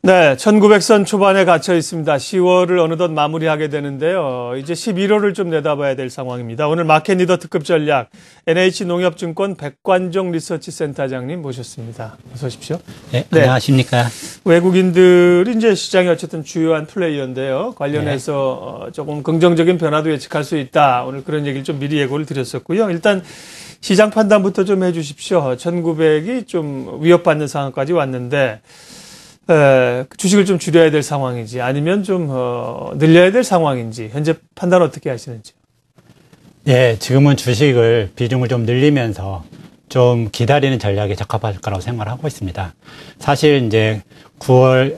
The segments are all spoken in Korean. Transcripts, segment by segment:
네, 1900선 초반에 갇혀 있습니다. 10월을 어느덧 마무리하게 되는데요. 이제 11월을 좀 내다봐야 될 상황입니다. 오늘 마켓 리더 특급 전략 NH농협증권 백관종 리서치 센터장님 모셨습니다. 어서 오십시오. 네, 안녕하십니까. 외국인들이 이제 시장의 어쨌든 주요한 플레이어인데요. 관련해서 조금 긍정적인 변화도 예측할 수 있다. 오늘 그런 얘기를 좀 미리 예고를 드렸었고요. 일단 시장 판단부터 좀 해주십시오. 1900이 좀 위협받는 상황까지 왔는데 주식을 좀 줄여야 될 상황인지 아니면 좀 늘려야 될 상황인지 현재 판단 어떻게 하시는지요? 예, 지금은 주식을 비중을 좀 늘리면서 좀 기다리는 전략이 적합할 거라고 생각을 하고 있습니다. 사실 이제 9월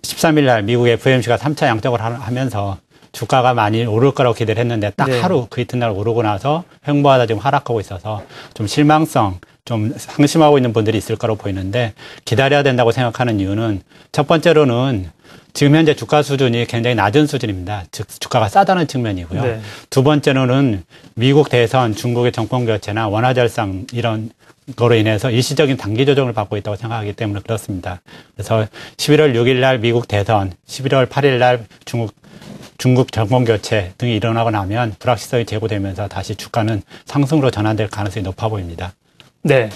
13일 날 미국 FOMC가 3차 양적을 하면서 주가가 많이 오를 거라고 기대를 했는데 딱 하루 그 이튿날 오르고 나서 횡보하다 지금 하락하고 있어서 좀 실망성, 좀 상심하고 있는 분들이 있을 거라고 보이는데 기다려야 된다고 생각하는 이유는 첫 번째로는 지금 현재 주가 수준이 굉장히 낮은 수준입니다. 즉 주가가 싸다는 측면이고요. 네. 두 번째로는 미국 대선, 중국의 정권 교체나 원화 절상 이런 거로 인해서 일시적인 단기 조정을 받고 있다고 생각하기 때문에 그렇습니다. 그래서 11월 6일 날 미국 대선, 11월 8일 날 중국 정권 교체 등이 일어나고 나면 불확실성이 제고되면서 다시 주가는 상승으로 전환될 가능성이 높아 보입니다. 네.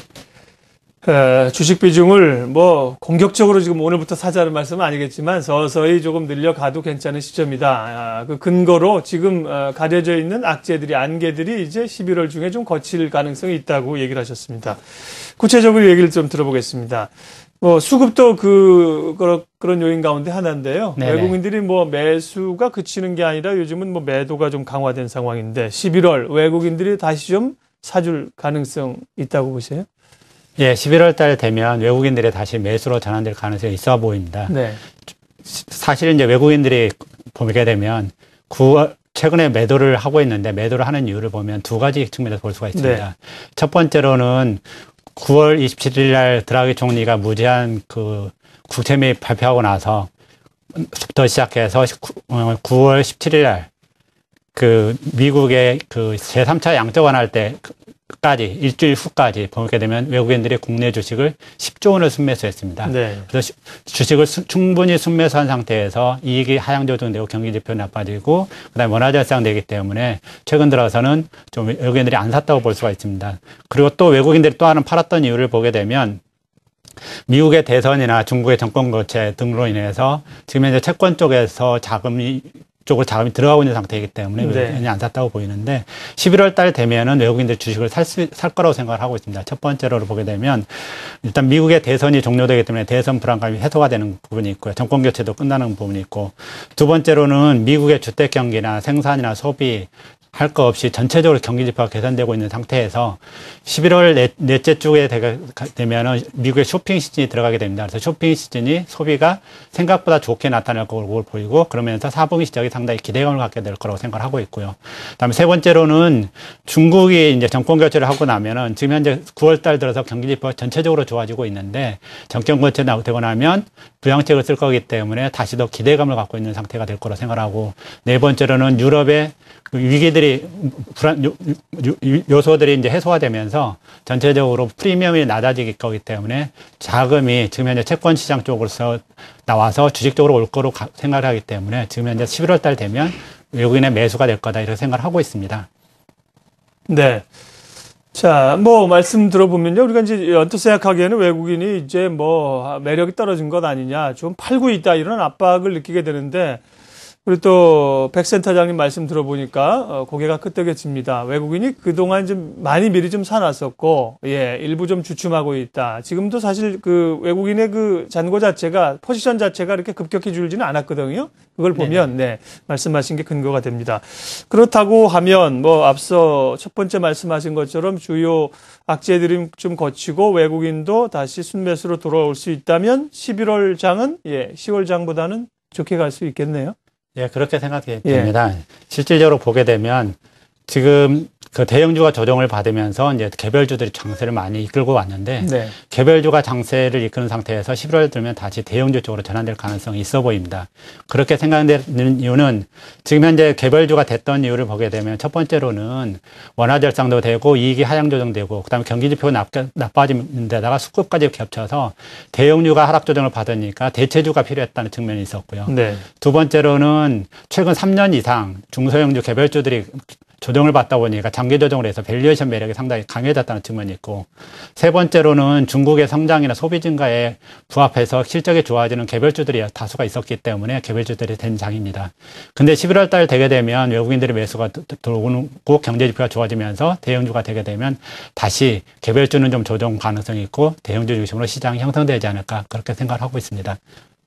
주식 비중을 뭐 공격적으로 지금 오늘부터 사자는 말씀은 아니겠지만 서서히 조금 늘려가도 괜찮은 시점이다. 그 근거로 지금 가려져 있는 악재들이, 안개들이 이제 11월 중에 좀 거칠 가능성이 있다고 얘기를 하셨습니다. 구체적으로 얘기를 좀 들어보겠습니다. 뭐 수급도 그런 요인 가운데 하나인데요. 네네. 외국인들이 뭐 매수가 그치는 게 아니라 요즘은 뭐 매도가 좀 강화된 상황인데 11월 외국인들이 다시 좀 사줄 가능성 있다고 보세요? 예, 11월 달 되면 외국인들이 다시 매수로 전환될 가능성이 있어 보입니다. 네. 사실 이제 외국인들이 보게 되면 9월 최근에 매도를 하고 있는데 매도를 하는 이유를 보면 두 가지 측면에서 볼 수가 있습니다. 네. 첫 번째로는 9월 27일 날 드라기 총리가 무제한 그 국채 매입 발표하고 나서부터 시작해서 9월 17일 날 그 미국의 그 제3차 양적 완화할 때까지 일주일 후까지 보게 되면 외국인들이 국내 주식을 10조 원을 순매수했습니다. 네. 그래서 주식을 충분히 순매수한 상태에서 이익이 하향 조정되고 경기 지표 나빠지고 그다음에 원화 절상되기 때문에 최근 들어서는 좀 외국인들이 안 샀다고 볼 수가 있습니다. 그리고 또 외국인들이 또 하나 팔았던 이유를 보게 되면 미국의 대선이나 중국의 정권 교체 등으로 인해서 지금 현재 채권 쪽에서 자금이 들어가고 있는 상태이기 때문에 외국인이 안 샀다고 보이는데 11월 달 되면은 외국인들 주식을 살 거라고 생각을 하고 있습니다. 첫 번째로 보게 되면 일단 미국의 대선이 종료되기 때문에 대선 불안감이 해소가 되는 부분이 있고요. 정권 교체도 끝나는 부분이 있고 두 번째로는 미국의 주택 경기나 생산이나 소비 할 거 없이 전체적으로 경기 지표가 개선되고 있는 상태에서 11월 넷째 주에 되면은 미국의 쇼핑 시즌이 들어가게 됩니다. 그래서 쇼핑 시즌이 소비가 생각보다 좋게 나타날 걸로 보이고 그러면서 4분기 시작이 상당히 기대감을 갖게 될 거라고 생각을 하고 있고요. 그다음에 세 번째로는 중국이 이제 정권 교체를 하고 나면은 지금 현재 9월 달 들어서 경기 지표가 전체적으로 좋아지고 있는데 정권 교체가 되고 나면 부양책을 쓸 거기 때문에 다시 더 기대감을 갖고 있는 상태가 될 거라고 생각하고 네 번째로는 유럽의 위기들이 요소들이 이제 해소화되면서 전체적으로 프리미엄이 낮아지기 거기 때문에 자금이 지금 현재 채권 시장 쪽으로서 나와서 주식 쪽으로 올 거로 생각을 하기 때문에 지금 현재 11월 달 되면 외국인의 매수가 될 거다 이렇게 생각을 하고 있습니다. 네. 자, 뭐 말씀 들어보면요, 우리가 이제 언뜻 생각하기에는 외국인이 이제 뭐 매력이 떨어진 것 아니냐, 좀 팔고 있다 이런 압박을 느끼게 되는데. 그리고 또 백 센터장님 말씀 들어보니까 고개가 끄덕여집니다. 외국인이 그동안 좀 많이 미리 좀 사놨었고 일부 좀 주춤하고 있다. 지금도 사실 그 외국인의 그 잔고 자체가 포지션 자체가 이렇게 급격히 줄지는 않았거든요. 그걸 보면 말씀하신 게 근거가 됩니다. 그렇다고 하면 뭐 앞서 첫 번째 말씀하신 것처럼 주요 악재들이 좀 거치고 외국인도 다시 순매수로 돌아올 수 있다면 11월 장은 10월 장보다는 좋게 갈 수 있겠네요. 예, 그렇게 생각이 됩니다. 실질적으로 보게 되면 지금 그 대형주가 조정을 받으면서 이제 개별주들이 장세를 많이 이끌고 왔는데 네. 개별주가 장세를 이끄는 상태에서 11월 들면 다시 대형주 쪽으로 전환될 가능성이 있어 보입니다. 그렇게 생각되는 이유는 지금 현재 개별주가 됐던 이유를 보게 되면 첫 번째로는 원화 절상도 되고 이익이 하향 조정되고 그다음에 경기 지표가 나빠지는 데다가 수급까지 겹쳐서 대형주가 하락 조정을 받으니까 대체주가 필요했다는 측면이 있었고요. 네. 두 번째로는 최근 3년 이상 중소형주 개별주들이 조정을 받다 보니까 장기 조정을 해서 밸류에이션 매력이 상당히 강해졌다는 측면이 있고 세 번째로는 중국의 성장이나 소비 증가에 부합해서 실적이 좋아지는 개별주들이 다수가 있었기 때문에 개별주들이 된 장입니다. 근데 11월 달 되게 되면 외국인들의 매수가 들어오고 경제 지표가 좋아지면서 대형주가 되게 되면 다시 개별주는 좀 조정 가능성이 있고 대형주 중심으로 시장이 형성되지 않을까 그렇게 생각을 하고 있습니다.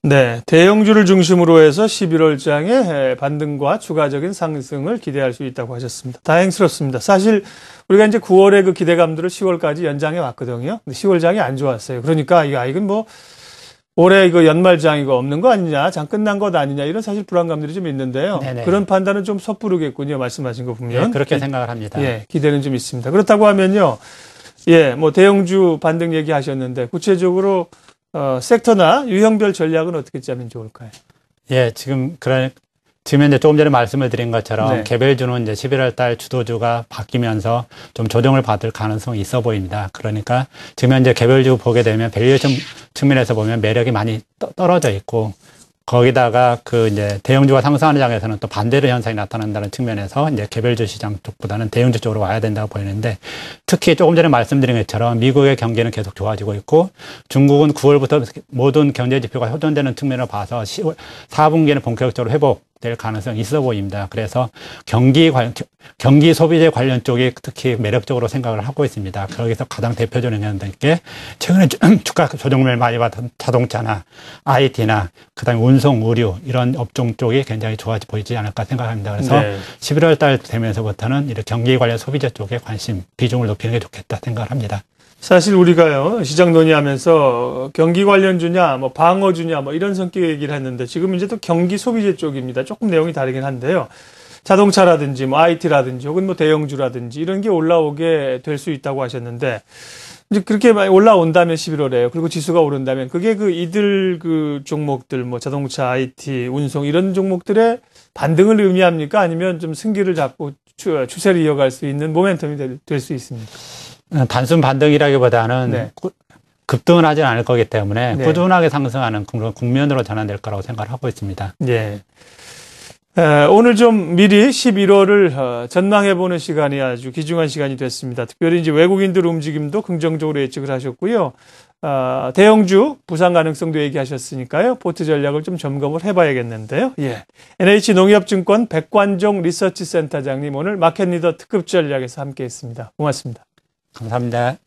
네, 대형주를 중심으로 해서 11월장에 반등과 추가적인 상승을 기대할 수 있다고 하셨습니다. 다행스럽습니다. 사실 우리가 이제 9월에 그 기대감들을 10월까지 연장해 왔거든요. 근데 10월장이 안 좋았어요. 그러니까 이건 뭐 올해 이거 연말장 이거 없는 거 아니냐, 장 끝난 것 아니냐 이런 사실 불안감들이 좀 있는데요. 네네. 그런 판단은 좀 섣부르겠군요. 말씀하신 거 보면. 네, 그렇게 생각을 합니다. 예, 기대는 좀 있습니다. 그렇다고 하면요, 예, 뭐 대형주 반등 얘기하셨는데 구체적으로 섹터나 유형별 전략은 어떻게 짜면 좋을까요? 예, 지금 현재 조금 전에 말씀을 드린 것처럼 네. 개별주는 이제 11월 달 주도주가 바뀌면서 좀 조정을 받을 가능성이 있어 보입니다. 그러니까 지금 현재 개별주 보게 되면 밸류에이션 측면에서 보면 매력이 많이 떨어져 있고 거기다가 이제 대형주가 상승하는 장에서는 또 반대로 현상이 나타난다는 측면에서 이제 개별주 시장 쪽보다는 대형주 쪽으로 와야 된다고 보이는데 특히 조금 전에 말씀드린 것처럼 미국의 경기는 계속 좋아지고 있고 중국은 9월부터 모든 경제 지표가 호전되는 측면을 봐서 10월 4분기에는 본격적으로 회복될 가능성이 있어 보입니다. 그래서 경기 소비재 관련 쪽이 특히 매력적으로 생각을 하고 있습니다. 거기서 가장 대표적인 게 최근에 주가 조정을 많이 받은 자동차나 IT나 그다음에 운송, 의류 이런 업종 쪽이 굉장히 좋아 보이지 않을까 생각합니다. 그래서 네. 11월 달 되면서부터는 이렇게 경기 관련 소비재 쪽에 관심, 비중을 높이는 게 좋겠다 생각을 합니다. 사실 우리가요, 시장 논의하면서 경기 관련주냐, 뭐 방어주냐, 뭐 이런 성격의 얘기를 했는데 지금 이제 또 경기 소비재 쪽입니다. 조금 내용이 다르긴 한데요. 자동차라든지 뭐 IT라든지 혹은 뭐 대형주라든지 이런 게 올라오게 될 수 있다고 하셨는데 이제 그렇게 많이 올라온다면 11월에요. 그리고 지수가 오른다면 그게 이들 종목들 뭐 자동차, IT, 운송 이런 종목들의 반등을 의미합니까? 아니면 좀 승기를 잡고 추세를 이어갈 수 있는 모멘텀이 될 수 있습니까? 단순 반등이라기보다는 네. 급등은 하지 않을 거기 때문에 네. 꾸준하게 상승하는 그런 국면으로 전환될 거라고 생각을 하고 있습니다. 예. 오늘 좀 미리 11월을 전망해보는 시간이 아주 귀중한 시간이 됐습니다. 특별히 이제 외국인들 움직임도 긍정적으로 예측을 하셨고요. 대형주 부상 가능성도 얘기하셨으니까요. 포트 전략을 좀 점검을 해봐야겠는데요. 예. NH농협증권 백관종 리서치 센터장님 오늘 마켓리더 특급 전략에서 함께했습니다. 고맙습니다. 감사합니다.